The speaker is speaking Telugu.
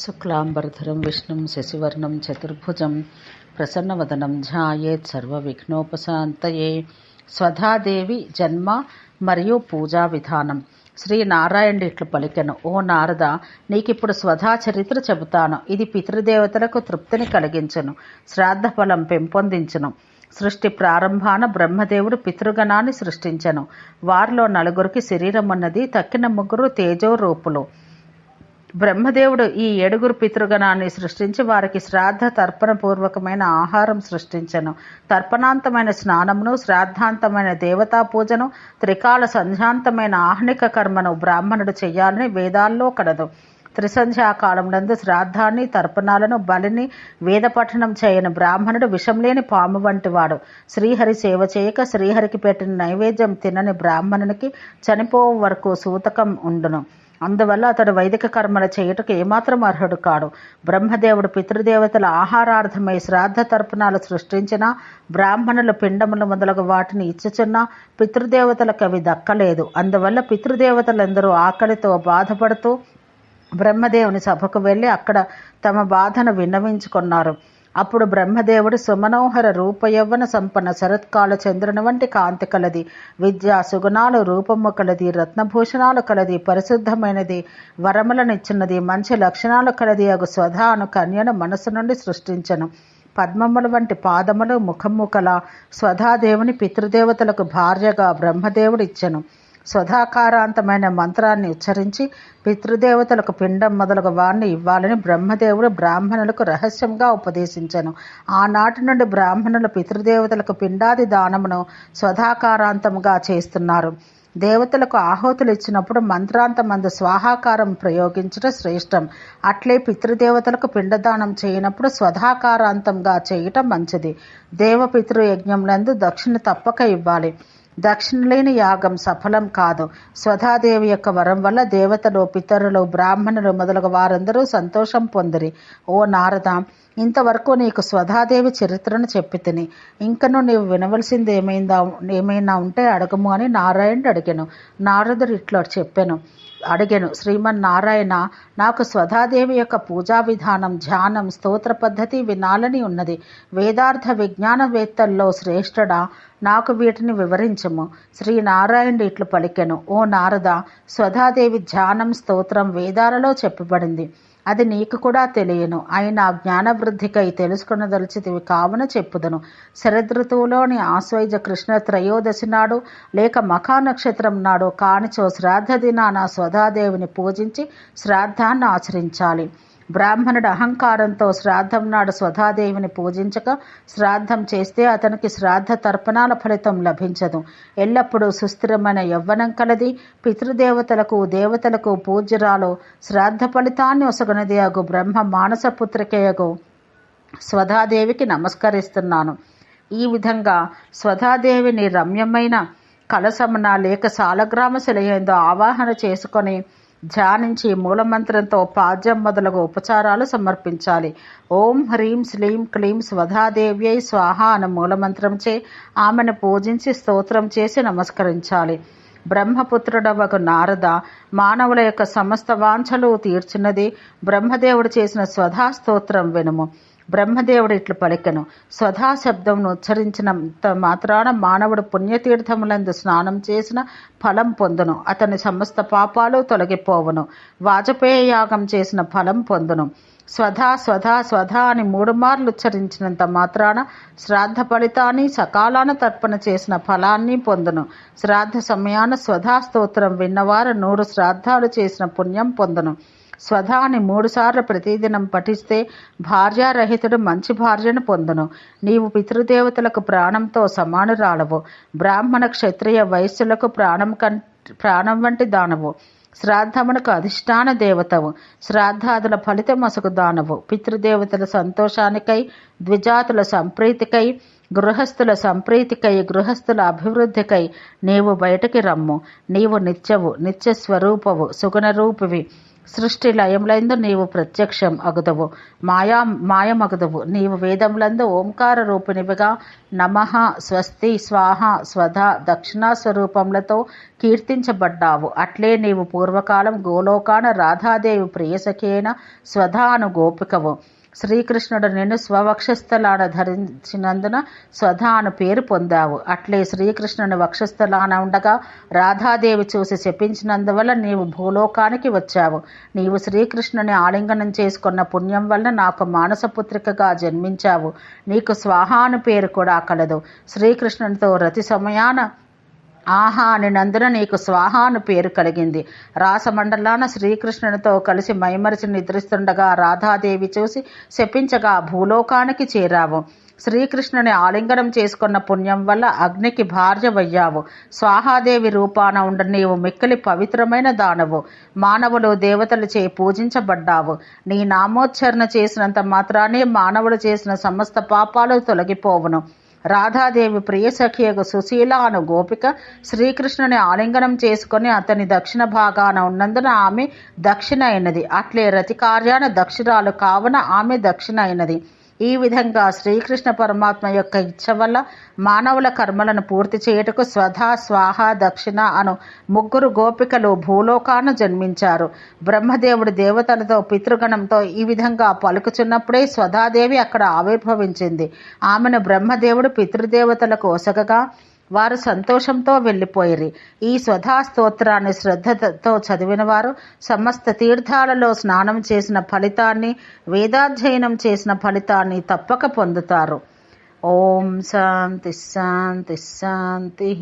శుక్లాంబరధరం విష్ణుం శశివర్ణం చతుర్భుజం ప్రసన్నవదనం ధ్యాయేత్ సర్వవిఘ్నోపశాంతయే. స్వధాదేవి జన్మ మరియు పూజా విధానం. శ్రీ నారాయణుడు ఇట్లు పలికెను, ఓ నారద, నీకిప్పుడు స్వధా చరిత్ర చెబుతాను. ఇది పితృదేవతలకు తృప్తిని కలిగించును, శ్రాద్ధ ఫలం పెంపొందించును. సృష్టి ప్రారంభాన బ్రహ్మదేవుడు పితృగణాన్ని సృష్టించెను. వారిలో నలుగురికి శరీరం ఉన్నది, తక్కిన ముగ్గురు తేజోరూపులు. బ్రహ్మదేవుడు ఈ 7 పితృగణాన్ని సృష్టించి వారికి శ్రాద్ధ తర్పణ పూర్వకమైన ఆహారం సృష్టించెను. తర్పణాంతమైన స్నానమును, శ్రాద్ధాంతమైన దేవతా పూజను, త్రికాల సంధ్యాంతమైన ఆహ్నిక కర్మను బ్రాహ్మణుడు చెయ్యాలని వేదాల్లో కలదు. త్రిసంధ్యాకాలమునందు శ్రాద్ధాన్ని, తర్పణాలను, బలిని, వేద పఠనం చేయని బ్రాహ్మణుడు విషం లేని పాము వంటివాడు. శ్రీహరి సేవ చేయక శ్రీహరికి పెట్టిన నైవేద్యం తినని బ్రాహ్మణునికి చనిపోవు వరకు సూతకం ఉండును. అందువల్ల అతడు వైదిక కర్మలు చేయుటకు ఏమాత్రం అర్హుడు కాడు. బ్రహ్మదేవుడు పితృదేవతల ఆహారార్థమై శ్రాద్ధ తర్పణాలు సృష్టించిన బ్రాహ్మణులు పిండములు మొదలగు వాటిని ఇచ్చుచున్నా పితృదేవతలకు అవి దక్కలేదు. అందువల్ల పితృదేవతలందరూ ఆకలితో బాధపడుతూ బ్రహ్మదేవుని సభకు వెళ్ళి అక్కడ తమ బాధను విన్నవించుకున్నారు. అప్పుడు బ్రహ్మదేవుడు సుమనోహర రూపయవ్వన సంపన్న శరత్కాల చంద్రుని వంటి కాంతి కలది, విద్యా సుగుణాలు రూపము కలది, రత్నభూషణాలు కలది, పరిశుద్ధమైనది, వరములనిచ్చినది, మంచి లక్షణాలు కలది అగు స్వధాను కన్యను మనసు నుండి సృష్టించను. పద్మముల వంటి పాదములు, ముఖము కల స్వధాదేవుని పితృదేవతలకు భార్యగా బ్రహ్మదేవుడు ఇచ్చెను. స్వధాకారాంతమైన మంత్రాన్ని ఉచ్చరించి పితృదేవతలకు పిండం మొదలగు వారిని ఇవ్వాలని బ్రహ్మదేవుడు బ్రాహ్మణులకు రహస్యంగా ఉపదేశించెను. ఆనాటి నుండి బ్రాహ్మణులు పితృదేవతలకు పిండాది దానమును స్వధాకారాంతముగా చేస్తున్నారు. దేవతలకు ఆహుతులు ఇచ్చినప్పుడు మంత్రాంతమందు స్వాహాకారం ప్రయోగించడం శ్రేష్టం. అట్లే పితృదేవతలకు పిండదానం చేయనప్పుడు స్వధాకారాంతంగా చేయటం మంచిది. దేవపితృ యజ్ఞములందు దక్షిణ తప్పక ఇవ్వాలి. దక్షిణ లేని యాగం సఫలం కాదు. స్వధాదేవి యొక్క వరం వల్ల దేవతలు, పితరులు, బ్రాహ్మణులు మొదలగు వారందరూ సంతోషం పొందిరి. ఓ నారద, ఇంతవరకు నీకు స్వధాదేవి చరిత్రను చెప్పి తిని, ఇంకను నీవు వినవలసింది ఏమైనా ఉంటే అడగము అని నారాయణుడు అడిగెను. నారదుడు ఇట్లా అడిగెను, శ్రీమన్నారాయణ, నాకు స్వధాదేవి యొక్క పూజా విధానం, ధ్యానం, స్తోత్ర పద్ధతి వినాలని ఉన్నది. వేదార్థ విజ్ఞానవేత్తల్లో శ్రేష్ఠుడా, నాకు వీటిని వివరించము. శ్రీనారాయణుడు ఇట్లు పలికెను, ఓ నారద, స్వధాదేవి ధ్యానం, స్తోత్రం వేదాలలో చెప్పబడింది. అది నీకు కూడా తెలియను. అయినా జ్ఞానవృద్ధికై తెలుసుకునదలిచితివి కావున చెప్పుదను. శరదృతువులోని ఆశ్వయుజ కృష్ణ త్రయోదశి నాడు లేక మఖా నక్షత్రం నాడు కానిచో శ్రాద్ధ దినాన స్వధాదేవిని పూజించి శ్రాద్ధాన్ని ఆచరించాలి. బ్రాహ్మణుడు అహంకారంతో శ్రాద్ధం నాడు స్వధాదేవిని పూజించక శ్రాద్ధం చేస్తే అతనికి శ్రాద్ధ తర్పణాల ఫలితం లభించదు. ఎల్లప్పుడూ సుస్థిరమైన యవ్వనం కలది, పితృదేవతలకు, దేవతలకు పూజ్యురాలు, శ్రాద్ధ ఫలితాన్ని ఒసగనది అగు బ్రహ్మ మానసపుత్రికయగు స్వధాదేవికి నమస్కరిస్తున్నాను. ఈ విధంగా స్వధాదేవిని రమ్యమైన కలశమున లేక సాలగ్రామ శిలయందు ఆవాహన చేసుకొని ధ్యానించి మూలమంత్రంతో పాద్యం మొదలగు ఉపచారాలు సమర్పించాలి. ఓం హ్రీం శ్లీం క్లీం స్వధాదేవ్యై స్వాహ అనే మూలమంత్రంచే ఆమెను పూజించి స్తోత్రం చేసి నమస్కరించాలి. బ్రహ్మపుత్రుడవగు నారద, మానవుల యొక్క సమస్త వాంఛలు తీర్చున్నది బ్రహ్మదేవుడు చేసిన స్వధా స్తోత్రం వినుము. బ్రహ్మదేవుడు ఇట్లు పలికెను, స్వధా శబ్దంను ఉచ్చరించినంత మాత్రాన మానవుడు పుణ్యతీర్థములందు స్నానం చేసిన ఫలం పొందును. అతని సమస్త పాపాలు తొలగిపోవును. వాజపేయ యాగం చేసిన ఫలం పొందును. స్వధా స్వధా స్వధా అని 3 మార్లు ఉచ్చరించినంత మాత్రాన శ్రాద్ధ ఫలితాన్ని, సకాలాన తర్పణ చేసిన ఫలాన్ని పొందును. శ్రాద్ధ సమయాన స్వధా స్తోత్రం విన్నవారు 100 శ్రాద్ధాలు చేసిన పుణ్యం పొందును. స్వధాని 3 సార్లు ప్రతిదినం పఠిస్తే భార్యారహితుడు మంచి భార్యను పొందును. నీవు పితృదేవతలకు ప్రాణంతో సమానురాలవు. బ్రాహ్మణ, క్షత్రియ, వైశ్యులకు ప్రాణం వంటి దానవు. శ్రాద్ధమునకు అధిష్టాన దేవతవు. శ్రాద్ధాదుల ఫలితమసగు దానవు. పితృదేవతల సంతోషానికై, ద్విజాతుల సంప్రీతికై, గృహస్థుల సంప్రీతికై, గృహస్థుల అభివృద్ధికై నీవు బయటికి రమ్ము. నీవు నిత్యవు, నిత్య స్వరూపవు, సుగుణ రూపివి. సృష్టి లయములందు నీవు ప్రత్యక్షం అగుదవు, మాయమగుదవు. నీవు వేదములందు ఓంకార రూపిణివిగా నమః, స్వస్తి, స్వాహ, స్వధ, దక్షిణా స్వరూపములతో కీర్తించబడ్డావు. అట్లే నీవు పూర్వకాలం గోలోకాన రాధాదేవి ప్రియసఖి అయిన స్వధ అను గోపికవు. శ్రీకృష్ణుడు నిన్ను స్వవక్షస్థలాన ధరించినందున స్వధ అను పేరు పొందావు. అట్లే శ్రీకృష్ణుని వక్షస్థలాన ఉండగా రాధాదేవి చూసి శపించినందువల్ల నీవు భూలోకానికి వచ్చావు. నీవు శ్రీకృష్ణుని ఆలింగనం చేసుకున్న పుణ్యం వల్ల నాకు మానసపుత్రికగా జన్మించావు. నీకు స్వాహ అను పేరు కూడా కలదు. శ్రీకృష్ణునితో రతి సమయాన ఆహా అనినందున నీకు స్వాహ అను పేరు కలిగింది. రాసమండలాన శ్రీకృష్ణునితో కలిసి మైమరిచి నిద్రిస్తుండగా రాధాదేవి చూసి శపించగా భూలోకానికి చేరావు. శ్రీకృష్ణుని ఆలింగనం చేసుకున్న పుణ్యం వల్ల అగ్నికి భార్యవయ్యావు. స్వాహాదేవి రూపాన ఉండ నీవు మిక్కిలి పవిత్రమైన దానవు. మానవులు దేవతలచే పూజించబడ్డావు. నీ నామోచ్చరణ చేసినంత మాత్రానే మానవులు చేసిన సమస్త పాపాలు తొలగిపోవును. రాధాదేవి ప్రియసఖియగు సుశీల అను గోపిక శ్రీకృష్ణుని ఆలింగనం చేసుకుని అతని దక్షిణ భాగాన ఉన్నందున ఆమె దక్షిణ అయినది. అట్లే రతి కార్యాన దక్షిణాలు కావున ఆమె దక్షిణ అయినది. ఈ విధంగా శ్రీకృష్ణ పరమాత్మ యొక్క ఇచ్ఛ వల్ల మానవుల కర్మలను పూర్తి చేయుటకు స్వధ, స్వాహ, దక్షిణ అను ముగ్గురు గోపికలు భూలోకాన జన్మించారు. బ్రహ్మదేవుడు దేవతలతో పితృగణంతో ఈ విధంగా పలుకుచున్నప్పుడే స్వధాదేవి అక్కడ ఆవిర్భవించింది. ఆమెను బ్రహ్మదేవుడు పితృదేవతలకు ఒసగగా వారు సంతోషంతో వెళ్ళిపోయిరి. ఈ స్వధా స్తోత్రాన్ని శ్రద్ధతో చదివిన వారు సమస్త తీర్థాలలో స్నానం చేసిన ఫలితాన్ని, వేదాధ్యయనం చేసిన ఫలితాన్ని తప్పక పొందుతారు. ఓం శాంతి శాంతి శాంతి.